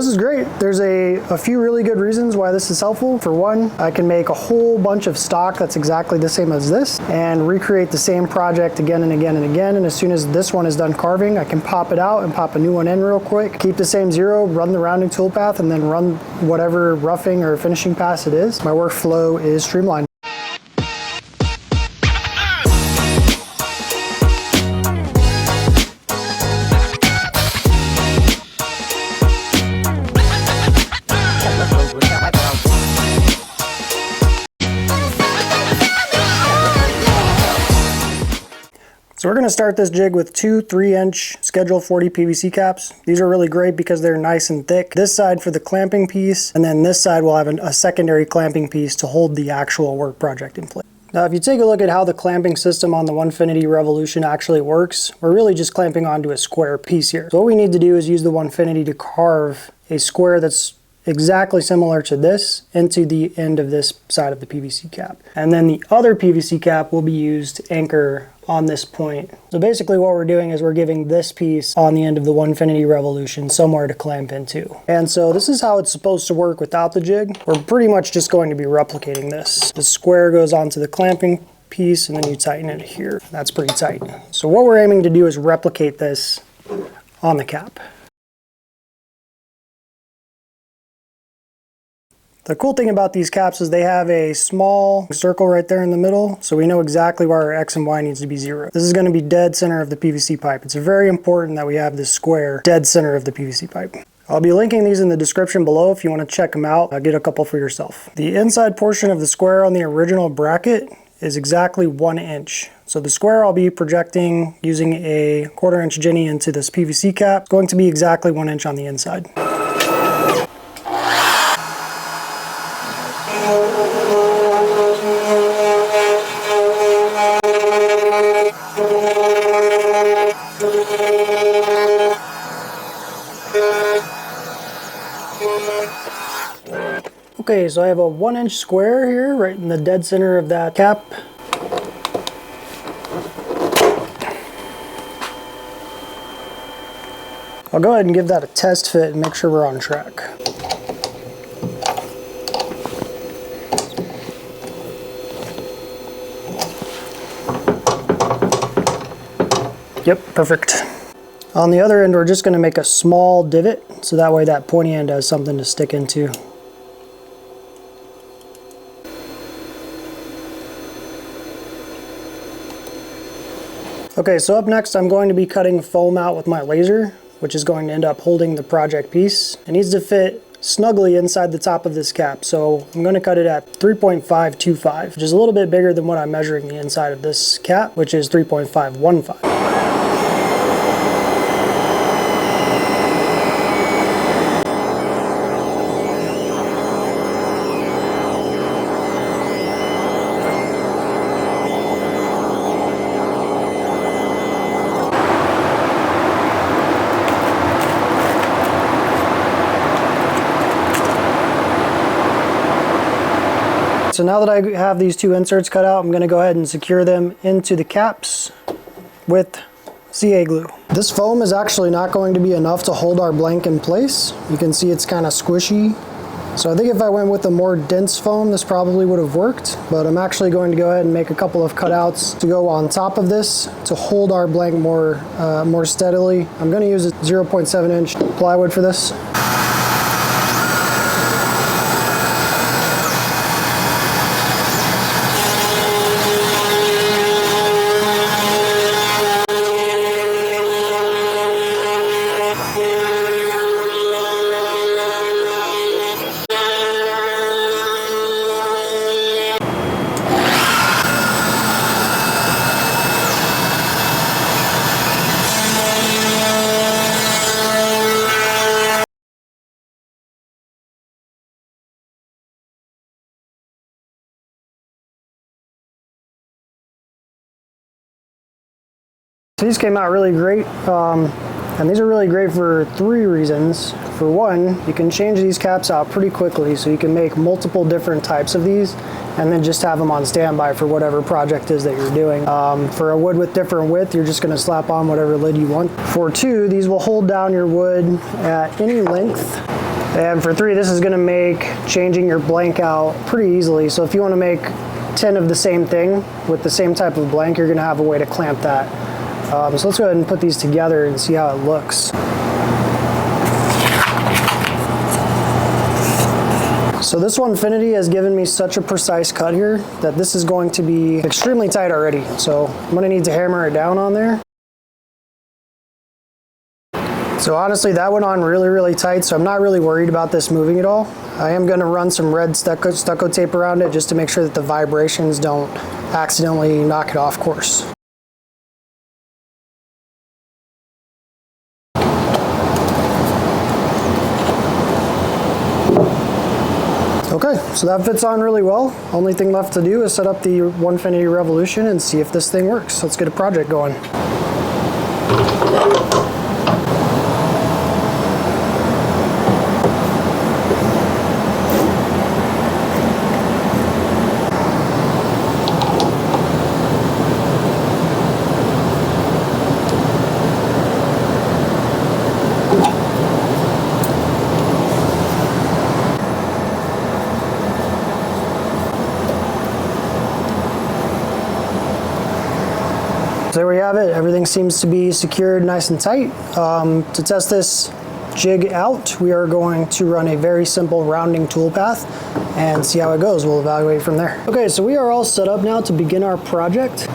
this is great. There's a few really good reasons why this is helpful. For one, I can make a whole bunch of stock that's exactly the same as this and recreate the same project again and again and again. And as soon as this one is done carving, I can pop it out and pop a new one in real quick, keep the same zero, run the rounding toolpath, and then run whatever roughing or finishing pass it is. My workflow is streamlined. So we're going to start this jig with two 3-inch Schedule 40 PVC caps. These are really great because they're nice and thick. This side for the clamping piece, and then this side will have a secondary clamping piece to hold the actual work project in place. Now if you take a look at how the clamping system on the Onefinity Revolution actually works, we're really just clamping onto a square piece here. So what we need to do is use the Onefinity to carve a square that's exactly similar to this into the end of this side of the PVC cap. And then the other PVC cap will be used to anchor on this point. So basically what we're doing is we're giving this piece on the end of the Onefinity Revolution somewhere to clamp into. And so this is how it's supposed to work without the jig. We're pretty much just going to be replicating this. The square goes onto the clamping piece and then you tighten it here. That's pretty tight. So what we're aiming to do is replicate this on the cap. The cool thing about these caps is they have a small circle right there in the middle, so we know exactly where our X and Y needs to be 0. This is going to be dead center of the PVC pipe. It's very important that we have this square dead center of the PVC pipe. I'll be linking these in the description below if you want to check them out. I'll get a couple for yourself. The inside portion of the square on the original bracket is exactly 1 inch. So the square I'll be projecting using a 1/4 inch Jenny into this PVC cap. It's going to be exactly 1 inch on the inside. Okay, so I have a 1 inch square here, right in the dead center of that cap. I'll go ahead and give that a test fit and make sure we're on track. Yep, perfect. On the other end, we're just going to make a small divot, so that way that pointy end has something to stick into. Okay, so up next I'm going to be cutting foam out with my laser, which is going to end up holding the project piece. It needs to fit snugly inside the top of this cap, so I'm going to cut it at 3.525, which is a little bit bigger than what I'm measuring the inside of this cap, which is 3.515. So now that I have these two inserts cut out, I'm going to go ahead and secure them into the caps with CA glue. This foam is actually not going to be enough to hold our blank in place. You can see it's kind of squishy. So I think if I went with a more dense foam, this probably would have worked, but I'm actually going to go ahead and make a couple of cutouts to go on top of this to hold our blank more steadily. I'm going to use a 0.7 inch plywood for this. These came out really great, and these are really great for 3 reasons. For one, you can change these caps out pretty quickly, so you can make multiple different types of these and then just have them on standby for whatever project is that you're doing. For a wood with different width, you're just going to slap on whatever lid you want. For 2, these will hold down your wood at any length And for 3, this is going to make changing your blank out pretty easily. So if you want to make 10 of the same thing with the same type of blank, you're going to have a way to clamp that. So let's go ahead and put these together and see how it looks. So this Onefinity has given me such a precise cut here that this is going to be extremely tight already. So I'm going to need to hammer it down on there. So honestly, that went on really, really tight, so I'm not really worried about this moving at all. I am going to run some red stucco tape around it just to make sure that the vibrations don't accidentally knock it off course. Okay, so that fits on really well. Only thing left to do is set up the Onefinity Revolution and see if this thing works. Let's get a project going. So there we have it. Everything seems to be secured nice and tight. To test this jig out, we are going to run a very simple rounding toolpath and see how it goes. We'll evaluate from there. Okay, so we are all set up now to begin our project.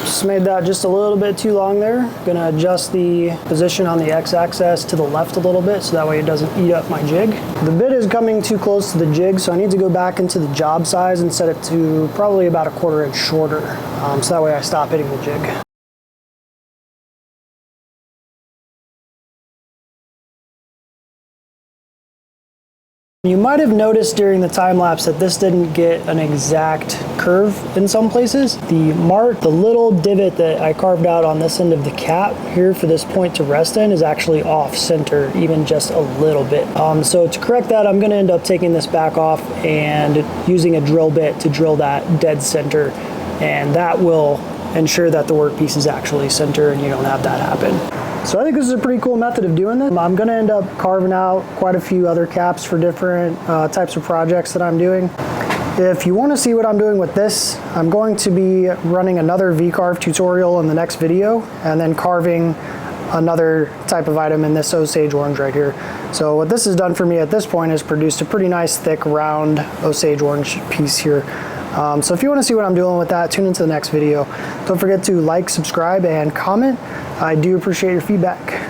Just made that just a little bit too long there. Gonna adjust the position on the x-axis to the left a little bit so that way it doesn't eat up my jig. The bit is coming too close to the jig, so I need to go back into the job size and set it to probably about a 1/4 inch shorter, so that way I stop hitting the jig. You might have noticed during the time lapse that this didn't get an exact curve in some places. The little divot that I carved out on this end of the cap here for this point to rest in is actually off center, even just a little bit. So to correct that, I'm gonna end up taking this back off and using a drill bit to drill that dead center, and that will ensure that the workpiece is actually center and you don't have that happen. So I think this is a pretty cool method of doing this. I'm gonna end up carving out quite a few other caps for different types of projects that I'm doing. If you wanna see what I'm doing with this, I'm going to be running another V-carve tutorial in the next video and then carving another type of item in this Osage Orange right here. So what this has done for me at this point is produced a pretty nice thick round Osage Orange piece here. So if you want to see what I'm doing with that, tune into the next video. Don't forget to like, subscribe, and comment. I do appreciate your feedback.